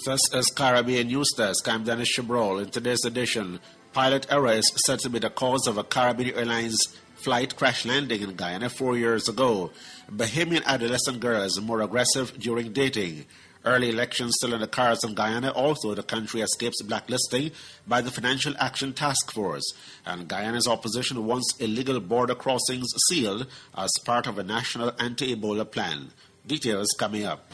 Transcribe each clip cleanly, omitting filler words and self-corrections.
This is Caribbean News Desk. I'm Dennis Chabrol. In today's edition, pilot error is said to be the cause of a Caribbean Airlines flight crash landing in Guyana 4 years ago. Bahamian adolescent girls more aggressive during dating. Early elections still in the cards in Guyana, although the country escapes blacklisting by the Financial Action Task Force. And Guyana's opposition wants illegal border crossings sealed as part of a national anti-Ebola plan. Details coming up.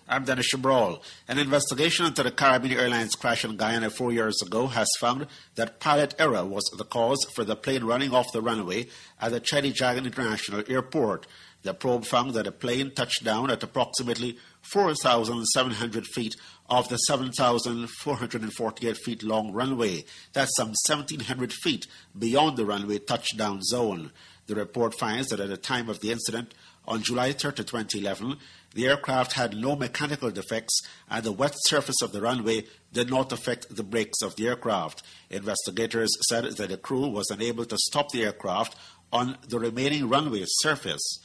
I'm Dennis Chabrol. An investigation into the Caribbean Airlines crash in Guyana 4 years ago has found that pilot error was the cause for the plane running off the runway at the Cheddi Jagan International Airport. The probe found that the plane touched down at approximately 4,700 feet off the 7,448 feet long runway. That's some 1,700 feet beyond the runway touchdown zone. The report finds that at the time of the incident, on July 30, 2011, the aircraft had no mechanical defects and the wet surface of the runway did not affect the brakes of the aircraft. Investigators said that the crew was unable to stop the aircraft on the remaining runway surface.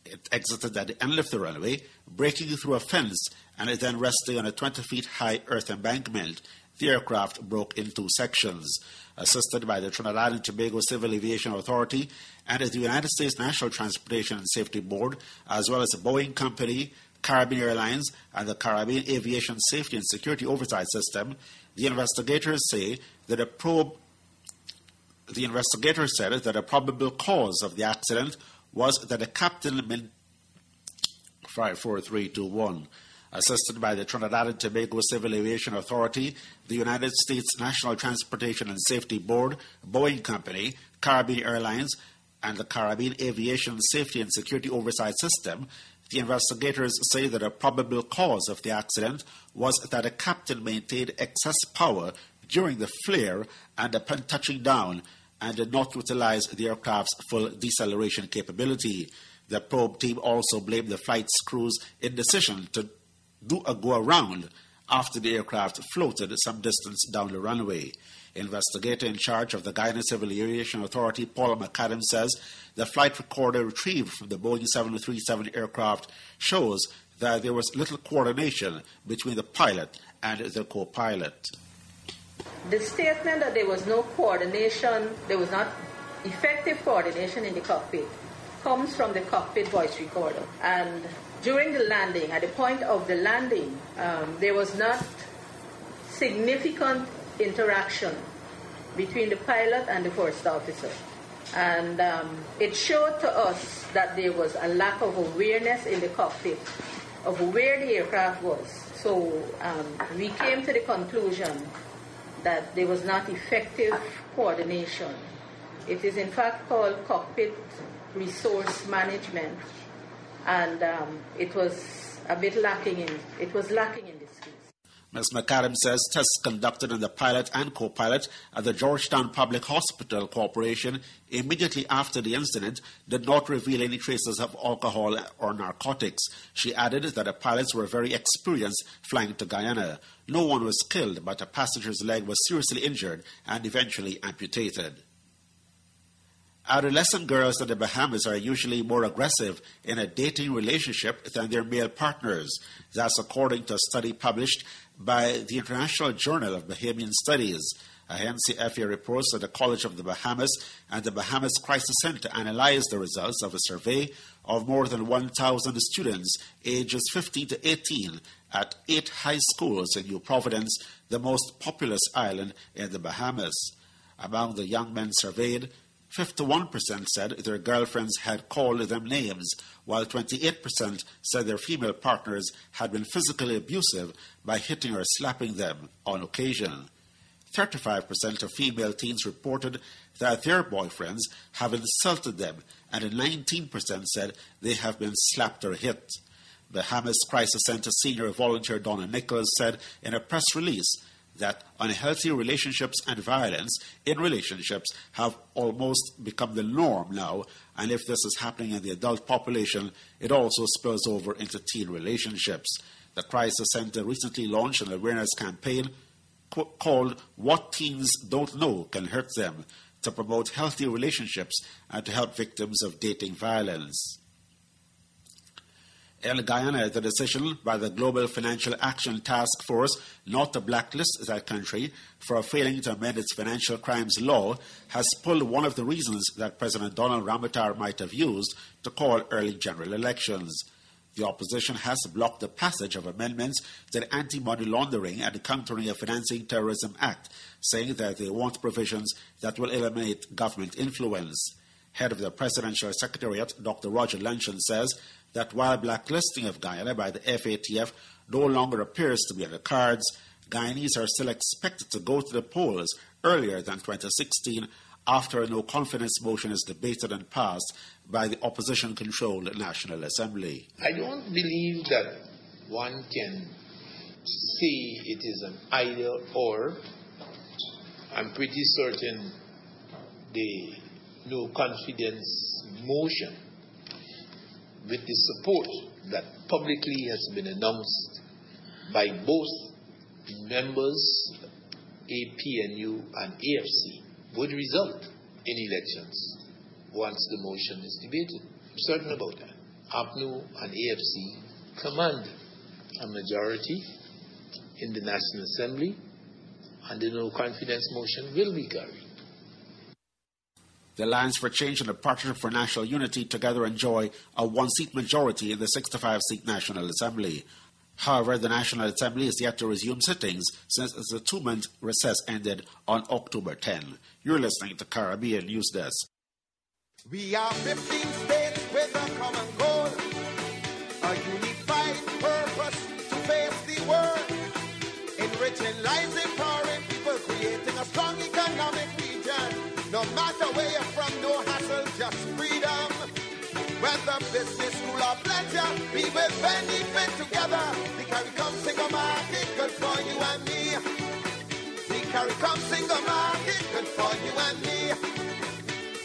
It exited at the end of the runway, breaking through a fence and then resting on a 20 feet high earth embankment. The aircraft broke in two sections. Assisted by the Trinidad and Tobago Civil Aviation Authority and the United States National Transportation and Safety Board, as well as the Boeing Company, Caribbean Airlines, and the Caribbean Aviation Safety and Security Oversight System, the investigators said that a probable cause of the accident was that the captain 54321. Assisted by the Trinidad and Tobago Civil Aviation Authority, the United States National Transportation and Safety Board, Boeing Company, Caribbean Airlines, and the Caribbean Aviation Safety and Security Oversight System, the investigators say that a probable cause of the accident was that a captain maintained excess power during the flare and upon touching down and did not utilize the aircraft's full deceleration capability. The probe team also blamed the flight's crew's indecision to do a go-around after the aircraft floated some distance down the runway. Investigator in charge of the Guyana Civil Aviation Authority, Paul McAdams, says the flight recorder retrieved from the Boeing 737 aircraft shows that there was little coordination between the pilot and the co-pilot. The statement that there was no coordination, there was not effective coordination in the cockpit, comes from the cockpit voice recorder. And during the landing, at the point of the landing, there was not significant interaction between the pilot and the first officer. And it showed to us that there was a lack of awareness in the cockpit of where the aircraft was. So we came to the conclusion that there was not effective coordination. It is in fact called cockpit resource management. And it was a bit lacking in this case. Ms. McAdams says tests conducted on the pilot and co-pilot at the Georgetown Public Hospital Corporation immediately after the incident did not reveal any traces of alcohol or narcotics. She added that the pilots were very experienced flying to Guyana. No one was killed, but a passenger's leg was seriously injured and eventually amputated. Adolescent girls in the Bahamas are usually more aggressive in a dating relationship than their male partners. That's according to a study published by the International Journal of Bahamian Studies. A NCFA reports that the College of the Bahamas and the Bahamas Crisis Center analyzed the results of a survey of more than 1,000 students ages 15 to 18 at 8 high schools in New Providence, the most populous island in the Bahamas. Among the young men surveyed, 51% said their girlfriends had called them names, while 28% said their female partners had been physically abusive by hitting or slapping them on occasion. 35% of female teens reported that their boyfriends have insulted them, and 19% said they have been slapped or hit. Bahamas Crisis Center senior volunteer Donna Nichols said in a press release that unhealthy relationships and violence in relationships have almost become the norm now, and if this is happening in the adult population, it also spills over into teen relationships. The Crisis Center recently launched an awareness campaign called What Teens Don't Know Can Hurt Them, to promote healthy relationships and to help victims of dating violence. In Guyana, the decision by the Global Financial Action Task Force not to blacklist that country for failing to amend its financial crimes law has pulled one of the reasons that President Donald Ramaphosa might have used to call early general elections. The opposition has blocked the passage of amendments to the Anti-Money Laundering and Countering of Financing Terrorism Act, saying that they want provisions that will eliminate government influence. Head of the Presidential Secretariat, Dr. Roger Luncheon, says that while blacklisting of Guyana by the FATF no longer appears to be on the cards, Guyanese are still expected to go to the polls earlier than 2016 after a no-confidence motion is debated and passed by the opposition-controlled National Assembly. I don't believe that one can say it is an either or. I'm pretty certain the no-confidence motion, with the support that publicly has been announced by both members, APNU and AFC, would result in elections once the motion is debated. I'm certain about that. APNU and AFC command a majority in the National Assembly, and the no-confidence motion will be carried. The Alliance for Change and the Partnership for National Unity together enjoy a one-seat majority in the 65-seat National Assembly. However, the National Assembly is yet to resume sittings since the 2-month recess ended on October 10. You're listening to Caribbean News Desk. We are 15 states with a common goal, a unified purpose to face the world, enriching lives, empowering people, creating a strong economic region. No matter where you're from, no hassle, just freedom. Whether business, school, or pleasure, we will benefit together. The CARICOM single market, good for you and me. The CARICOM single market, good for you and me.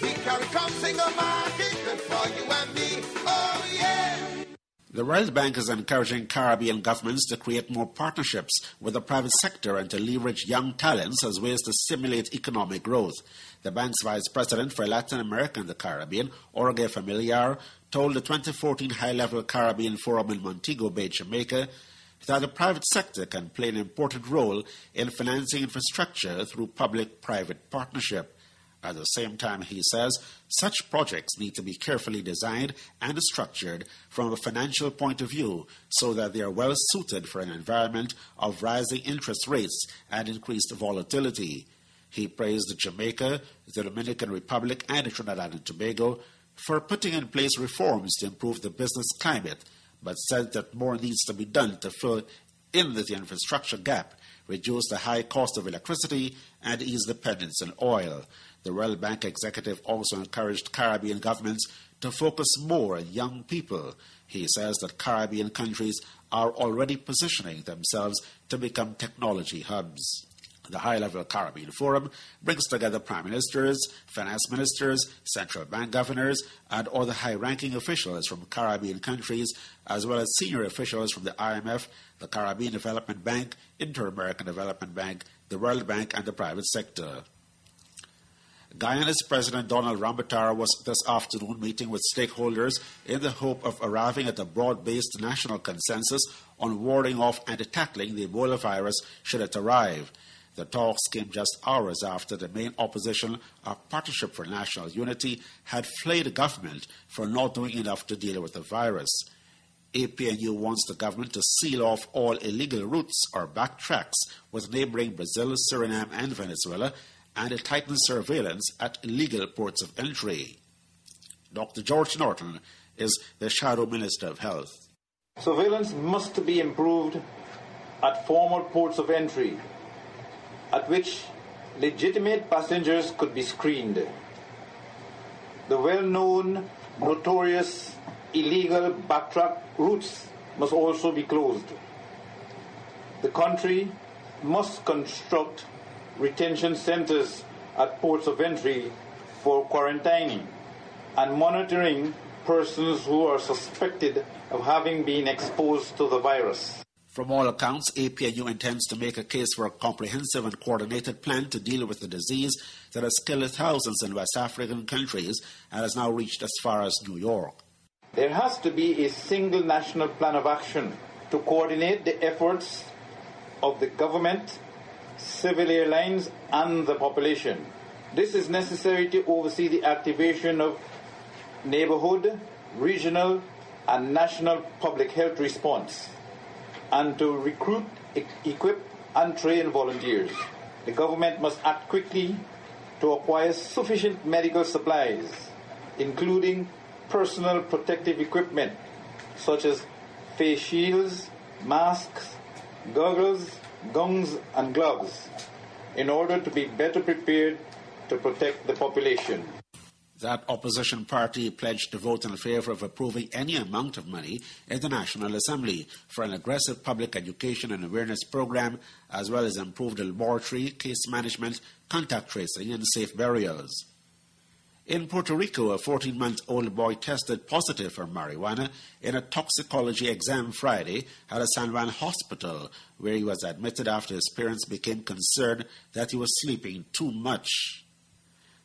The CARICOM single market, good for you and me. Oh yeah! The World Bank is encouraging Caribbean governments to create more partnerships with the private sector and to leverage young talents as ways to stimulate economic growth. The bank's vice president for Latin America and the Caribbean, Jorge Familiar, told the 2014 High-Level Caribbean Forum in Montego Bay, Jamaica, that the private sector can play an important role in financing infrastructure through public-private partnership. At the same time, he says, such projects need to be carefully designed and structured from a financial point of view so that they are well suited for an environment of rising interest rates and increased volatility. He praised Jamaica, the Dominican Republic, and Trinidad and Tobago for putting in place reforms to improve the business climate, but said that more needs to be done to fill in the infrastructure gap, reduce the high cost of electricity, and ease dependence on oil. The World Bank executive also encouraged Caribbean governments to focus more on young people. He says that Caribbean countries are already positioning themselves to become technology hubs. The High-Level Caribbean Forum brings together prime ministers, finance ministers, central bank governors, and other high-ranking officials from Caribbean countries, as well as senior officials from the IMF, the Caribbean Development Bank, Inter-American Development Bank, the World Bank, and the private sector. Guyana's President Donald Ramaphosa was this afternoon meeting with stakeholders in the hope of arriving at a broad-based national consensus on warding off and tackling the Ebola virus should it arrive. The talks came just hours after the main opposition, our Partnership for National Unity, had flayed the government for not doing enough to deal with the virus. APNU wants the government to seal off all illegal routes or backtracks with neighboring Brazil, Suriname, and Venezuela, and to tighten surveillance at illegal ports of entry. Dr. George Norton is the Shadow Minister of Health. Surveillance must be improved at formal ports of entry, at which legitimate passengers could be screened. The well-known, notorious, illegal backtrack routes must also be closed. The country must construct retention centers at ports of entry for quarantining and monitoring persons who are suspected of having been exposed to the virus. From all accounts, APNU intends to make a case for a comprehensive and coordinated plan to deal with the disease that has killed thousands in West African countries and has now reached as far as New York. There has to be a single national plan of action to coordinate the efforts of the government, civil airlines, and the population. This is necessary to oversee the activation of neighborhood, regional, and national public health response, and to recruit, equip, and train volunteers. The government must act quickly to acquire sufficient medical supplies, including personal protective equipment such as face shields, masks, goggles, gowns, and gloves, in order to be better prepared to protect the population. That opposition party pledged to vote in favor of approving any amount of money in the National Assembly for an aggressive public education and awareness program, as well as improved laboratory, case management, contact tracing, and safe burials. In Puerto Rico, a 14-month-old boy tested positive for marijuana in a toxicology exam Friday at a San Juan hospital, where he was admitted after his parents became concerned that he was sleeping too much.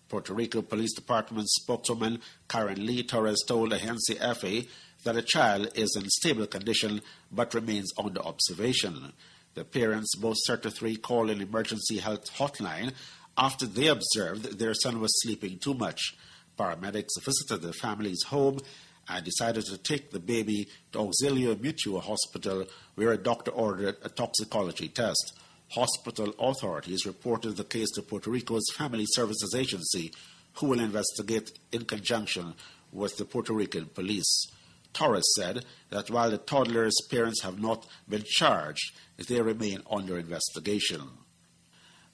Puerto Rico Police Department spokeswoman Karen Lee Torres told Agencia F.A. that the child is in stable condition but remains under observation. The parents, both 33, called an emergency health hotline after they observed their son was sleeping too much. Paramedics visited the family's home and decided to take the baby to Auxilio Mutuo Hospital, where a doctor ordered a toxicology test. Hospital authorities reported the case to Puerto Rico's Family Services Agency, who will investigate in conjunction with the Puerto Rican police. Torres said that while the toddler's parents have not been charged, they remain under investigation.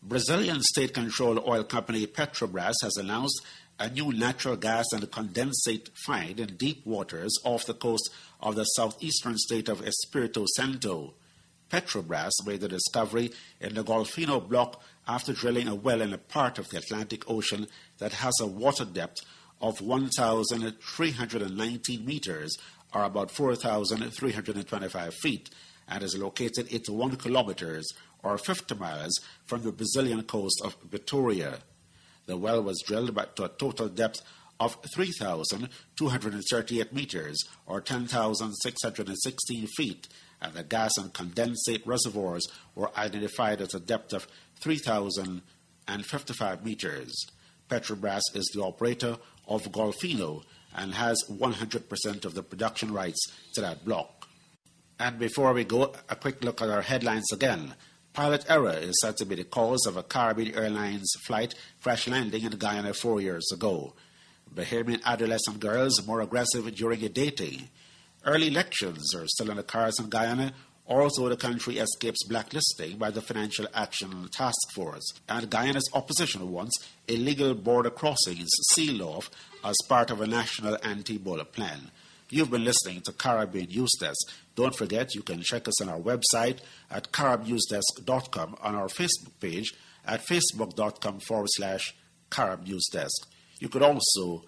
Brazilian state-controlled oil company Petrobras has announced a new natural gas and condensate find in deep waters off the coast of the southeastern state of Espírito Santo. Petrobras made the discovery in the Golfino block after drilling a well in a part of the Atlantic Ocean that has a water depth of 1,319 meters, or about 4,325 feet, and is located 81 kilometers, or 50 miles, from the Brazilian coast of Vitória. The well was drilled to a total depth of 3,238 meters, or 10,616 feet, and the gas and condensate reservoirs were identified at a depth of 3,055 meters. Petrobras is the operator of Golfino and has 100% of the production rights to that block. And before we go, a quick look at our headlines again. Pilot error is said to be the cause of a Caribbean Airlines flight crash landing in Guyana 4 years ago. Bahamian adolescent girls more aggressive during a dating. Early elections are still in the cards in Guyana, although the country escapes blacklisting by the Financial Action Task Force. And Guyana's opposition wants illegal border crossings sealed off as part of a national anti-Ebola plan. You've been listening to Caribbean News Desk. Don't forget you can check us on our website at caribnewsdesk.com, on our Facebook page at facebook.com/caribnewsdesk. You could also,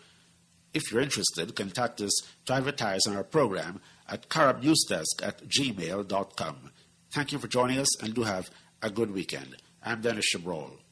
if you're interested, contact us to advertise on our program at caribnewsdesk@gmail.com. Thank you for joining us and do have a good weekend. I'm Dennis Chabrol.